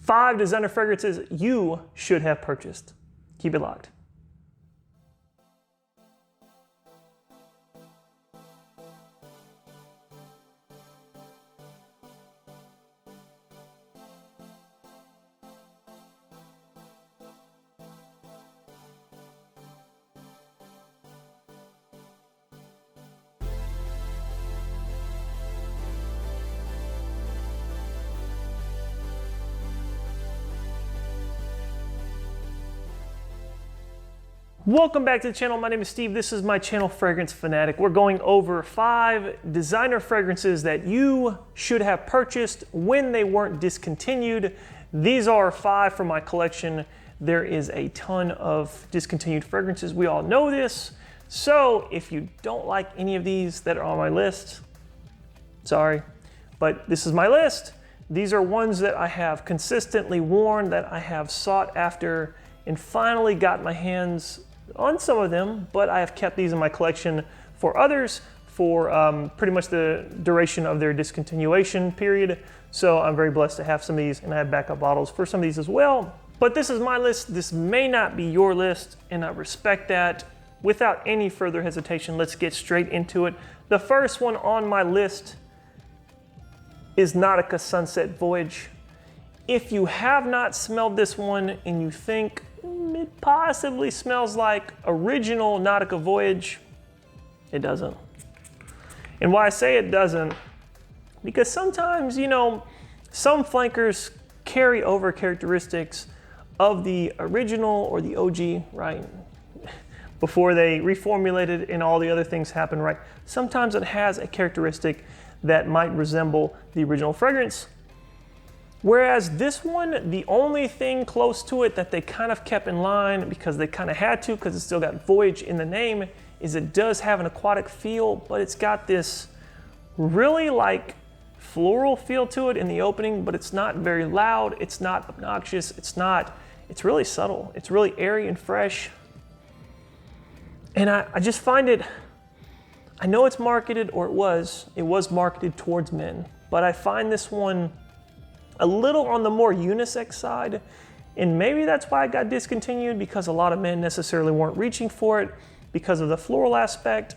5 designer fragrances you should have purchased. Keep it locked. Welcome back to the channel. My name is Steve. This is my channel, Fragrance Fanatic. We're going over 5 designer fragrances that you should have purchased when they weren't discontinued. These are 5 from my collection. There is a ton of discontinued fragrances. We all know this. So if you don't like any of these that are on my list, sorry, but this is my list. These are ones that I have consistently worn, that I have sought after, and finally got my hands on some of them, but I have kept these in my collection for others for pretty much the duration of their discontinuation period. So I'm very blessed to have some of these, and I have backup bottles for some of these as well. But this is my list. This may not be your list, and I respect that. Without any further hesitation, let's get straight into it. The first one on my list is Nautica Sunset Voyage. If you have not smelled this one and you think it possibly smells like original Nautica Voyage, it doesn't. And why I say it doesn't, because sometimes, you know, some flankers carry over characteristics of the original or the OG, right? Before they reformulated and all the other things happen, right? Sometimes it has a characteristic that might resemble the original fragrance. Whereas this one, the only thing close to it that they kind of kept in line, because they kind of had to, because it's still got Voyage in the name, is it does have an aquatic feel, but it's got this really like floral feel to it in the opening, but it's not very loud, it's not obnoxious, it's really subtle, it's really airy and fresh. And I just find it, I know it's marketed, or it was marketed towards men, but I find this one a little on the more unisex side, and maybe that's why it got discontinued, because a lot of men necessarily weren't reaching for it because of the floral aspect.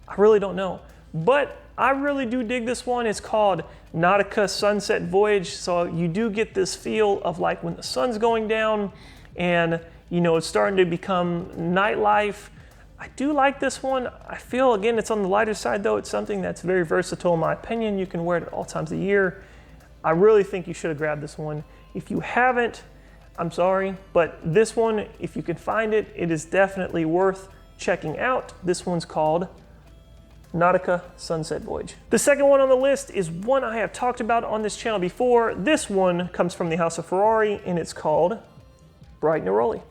I really don't know, but I really do dig this one. It's called Nautica Sunset Voyage, so you do get this feel of like when the sun's going down and, you know, it's starting to become nightlife. I do like this one. I feel, again, it's on the lighter side though. It's something that's very versatile in my opinion. You can wear it at all times of the year. I really think you should have grabbed this one. If you haven't, I'm sorry, but this one, if you can find it, it is definitely worth checking out. This one's called Nautica Sunset Voyage. The second one on the list is one I have talked about on this channel before. This one comes from the house of Ferrari, and it's called Bright Neroli.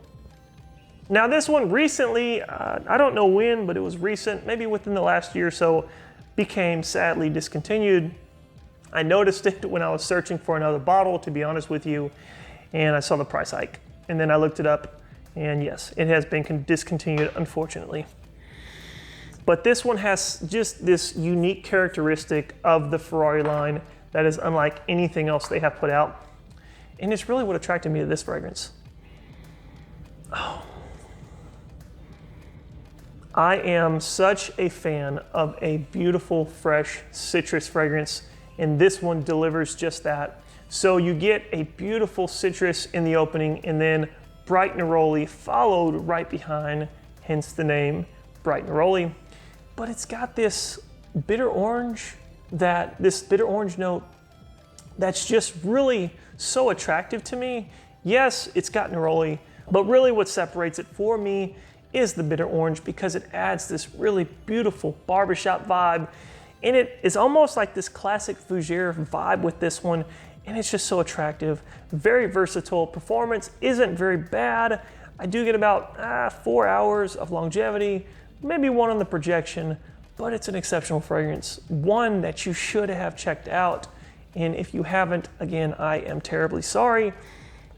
Now this one recently, I don't know when, but it was recent, maybe within the last year or so, became sadly discontinued. I noticed it when I was searching for another bottle, to be honest with you, and I saw the price hike. And then I looked it up, and yes, it has been discontinued, unfortunately. But this one has just this unique characteristic of the Ferrari line that is unlike anything else they have put out. And it's really what attracted me to this fragrance. Oh. I am such a fan of a beautiful, fresh citrus fragrance, and this one delivers just that. So you get a beautiful citrus in the opening, and then Bright Neroli followed right behind, hence the name Bright Neroli. But it's got this bitter orange note that's just really so attractive to me. Yes, it's got neroli, but really what separates it for me is the bitter orange, because it adds this really beautiful barbershop vibe. And it is almost like this classic fougere vibe with this one, and it's just so attractive. Very versatile. Performance isn't very bad. I do get about 4 hours of longevity, maybe 1 on the projection, but it's an exceptional fragrance. One that you should have checked out. And if you haven't, again, I am terribly sorry.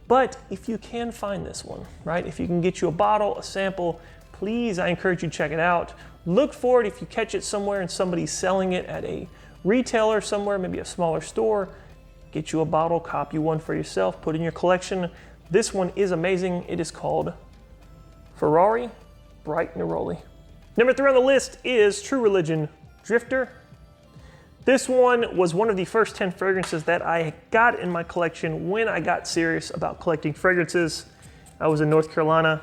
But if you can find this one, right? If you can get you a bottle, a sample, please, I encourage you to check it out. Look for it if you catch it somewhere and somebody's selling it at a retailer somewhere, maybe a smaller store. get you a bottle, cop you one for yourself, put in your collection. This one is amazing. It is called FERRARI Bright Neroli. Number 3 on the list is True Religion Drifter. This one was one of the first 10 fragrances that I got in my collection when I got serious about collecting fragrances. I was in North Carolina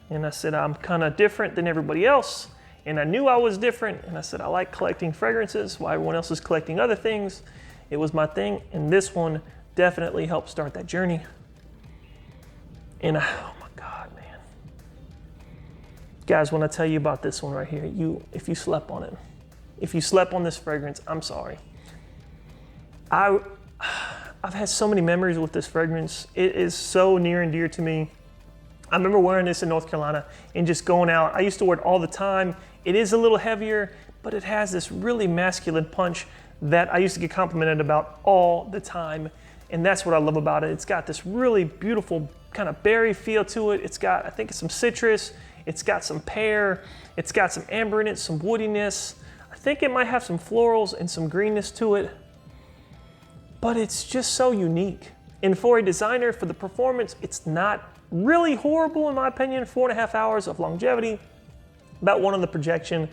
and I said, I'm kind of different than everybody else. And I knew I was different. And I said, I like collecting fragrances while everyone else is collecting other things. It was my thing. And this one definitely helped start that journey. And oh my God, man. Guys, when I tell you about this one right here, if you slept on it, if you slept on this fragrance, I'm sorry. I've had so many memories with this fragrance. It is so near and dear to me. I remember wearing this in North Carolina and just going out. I used to wear it all the time. It is a little heavier, but it has this really masculine punch that I used to get complimented about all the time. And that's what I love about it. It's got this really beautiful kind of berry feel to it. It's got, I think it's some citrus. It's got some pear. It's got some amber in it, some woodiness. I think it might have some florals and some greenness to it. But it's just so unique. And for a designer, for the performance, it's not really horrible in my opinion. 4.5 hours of longevity, about 1 on the projection.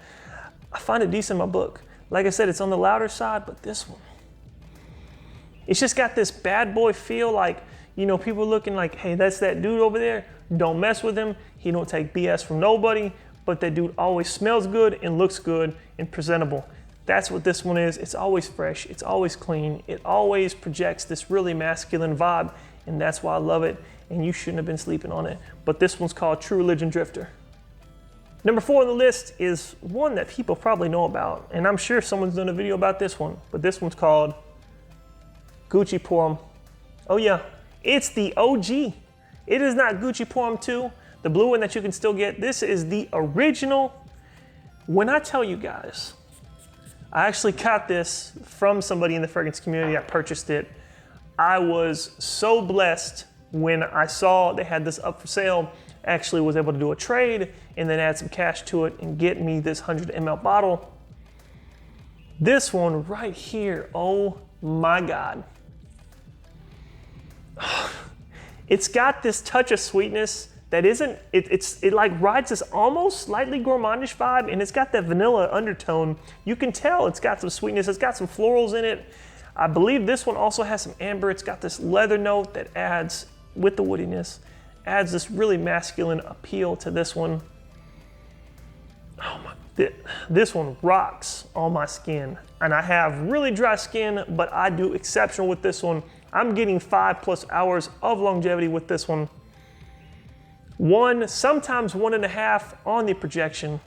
I find it decent in my book. Like I said, it's on the louder side, but this one, it's just got this bad boy feel, like, you know, people looking like, hey, that's that dude over there. Don't mess with him. He don't take BS from nobody, but that dude always smells good and looks good and presentable. That's what this one is. It's always fresh. It's always clean. It always projects this really masculine vibe, and that's why I love it, and you shouldn't have been sleeping on it. But this one's called True Religion Drifter. Number 4 on the list is one that people probably know about, and I'm sure someone's done a video about this one, but this one's called Gucci Pour Homme. Oh yeah, it's the OG. It is not Gucci Pour Homme 2, the blue one that you can still get. This is the original. When I tell you guys, I actually got this from somebody in the fragrance community. I purchased it. I was so blessed when I saw they had this up for sale. Actually was able to do a trade and then add some cash to it and get me this 100 ml bottle. This one right here, oh my God. It's got this touch of sweetness that isn't, it like rides this almost slightly gourmandish vibe, and it's got that vanilla undertone. You can tell it's got some sweetness. It's got some florals in it. I believe this one also has some amber. It's got this leather note that adds, with the woodiness, adds this really masculine appeal to this one. Oh my, this one rocks on my skin. And I have really dry skin, but I do exceptional with this one. I'm getting 5+ hours of longevity with this one. 1, sometimes 1.5 on the projection.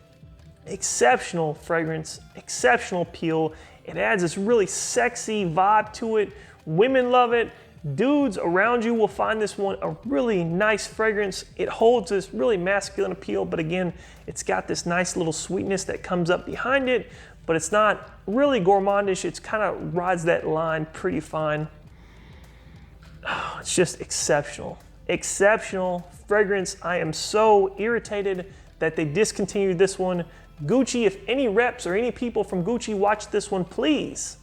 Exceptional fragrance, exceptional peel. It adds this really sexy vibe to it. Women love it. Dudes around you will find this one a really nice fragrance. It holds this really masculine appeal, but again, it's got this nice little sweetness that comes up behind it, but it's not really gourmandish. It's kind of rides that line pretty fine. Oh, it's just exceptional. Exceptional fragrance. I am so irritated that they discontinued this one. Gucci, if any reps or any people from Gucci watch this one, please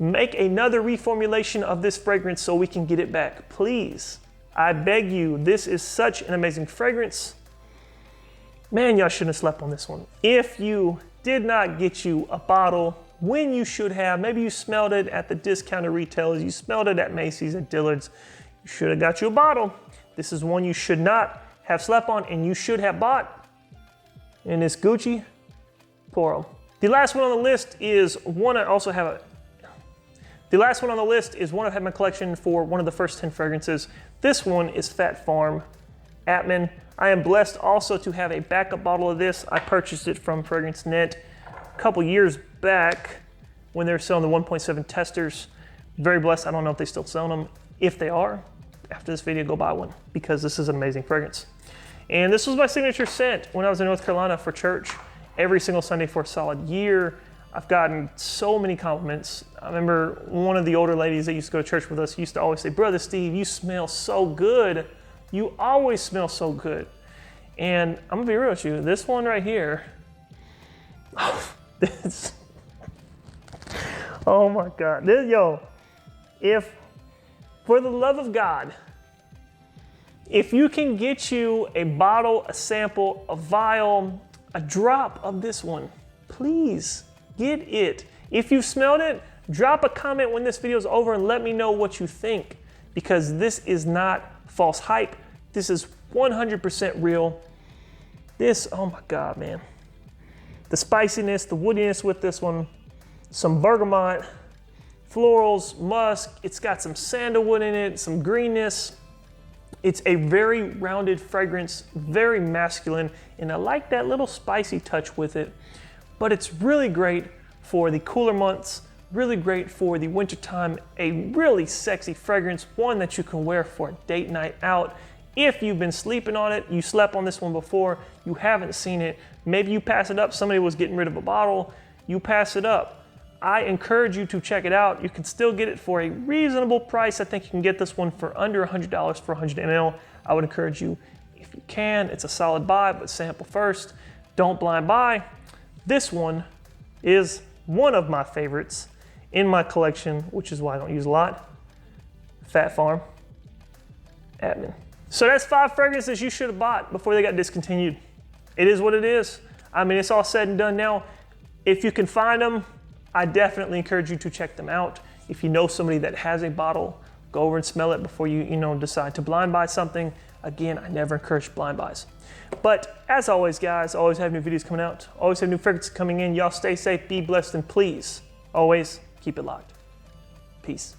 make another reformulation of this fragrance so we can get it back. Please, I beg you. This is such an amazing fragrance. Man, y'all shouldn't have slept on this one. If you did not get you a bottle when you should have, maybe you smelled it at the discounted retailers, you smelled it at Macy's, at Dillard's, you should have got you a bottle. This is one you should not have slept on and you should have bought. And it's Gucci Pour Homme. The last one on the list is one I also have The last one on the list is one I've had in my collection for one of the first 10 fragrances. This one is Phat Farm ATMAN. I am blessed also to have a backup bottle of this. I purchased it from Fragrance Net a couple years back when they were selling the 1.7 testers. Very blessed. I don't know if they still sell them. If they are, after this video, go buy one because this is an amazing fragrance. And this was my signature scent when I was in North Carolina for church every single Sunday for a solid year. I've gotten so many compliments. I remember one of the older ladies that used to go to church with us used to always say, "Brother Steve, you smell so good. You always smell so good." And I'm gonna be real with you, this one right here, oh my God, if for the love of God, if you can get you a bottle, a sample, a vial, a drop of this one, please get it. If you've smelled it, drop a comment when this video is over and let me know what you think, because this is not false hype. This is 100% real. This, oh my God, man. The spiciness, the woodiness with this one, some bergamot, florals, musk. It's got some sandalwood in it, some greenness. It's a very rounded fragrance, very masculine, and I like that little spicy touch with it. But it's really great for the cooler months, really great for the wintertime, a really sexy fragrance, one that you can wear for a date night out. If you've been sleeping on it, you slept on this one before, you haven't seen it, maybe you pass it up, somebody was getting rid of a bottle, you pass it up. I encourage you to check it out. You can still get it for a reasonable price. I think you can get this one for under $100 for 100 ml. I would encourage you, if you can, it's a solid buy, but sample first. Don't blind buy. This one is one of my favorites in my collection, which is why I don't use a lot. Phat Farm, ATMAN. So that's 5 fragrances you should have bought before they got discontinued. It is what it is. I mean, it's all said and done now. If you can find them, I definitely encourage you to check them out. If you know somebody that has a bottle, go over and smell it before you decide to blind buy something. Again, I never encourage blind buys. But as always, guys, always have new videos coming out. Always have new fragrances coming in. Y'all stay safe, be blessed, and please, always keep it locked. Peace.